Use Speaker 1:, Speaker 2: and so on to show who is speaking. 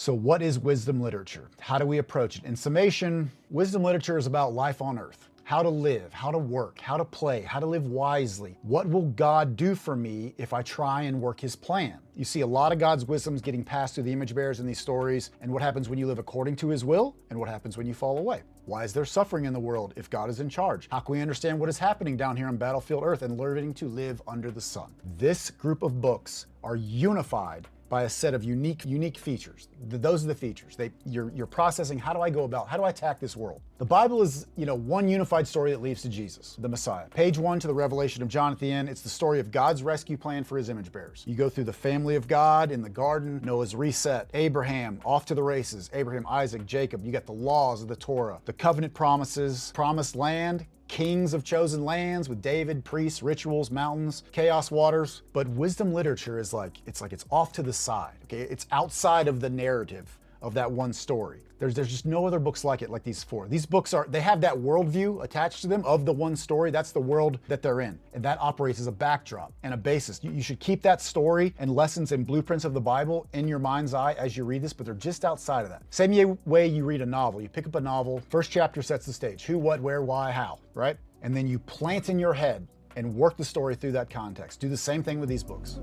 Speaker 1: So what is wisdom literature? How do we approach it? In summation, wisdom literature is about life on earth. How to live, how to work, how to play, how to live wisely. What will God do for me if I try and work his plan? You see a lot of God's wisdoms getting passed through the image bearers in these stories, and what happens when you live according to his will, and what happens when you fall away. Why is there suffering in the world if God is in charge? How can we understand what is happening down here on battlefield Earth and learning to live under the sun? This group of books are unified by a set of unique features. Those are the features. You're processing, how do I attack this world? The Bible is, one unified story that leads to Jesus, the Messiah. Page 1 to the Revelation of John at the end, it's the story of God's rescue plan for his image bearers. You go through the family of God in the garden, Noah's reset, Abraham, off to the races, Abraham, Isaac, Jacob. You got the laws of the Torah, the covenant promises, promised land, kings of chosen lands with David, priests, rituals, mountains, chaos waters. But wisdom literature is it's off to the side, okay? It's outside of the narrative of that one story. There's just no other books like it, like these four. These books they have that worldview attached to them of the one story. That's the world that they're in. And that operates as a backdrop and a basis. You should keep that story and lessons and blueprints of the Bible in your mind's eye as you read this, but they're just outside of that. Same way you read a novel. You pick up a novel, first chapter sets the stage. Who, what, where, why, how, right? And then you plant in your head and work the story through that context. Do the same thing with these books.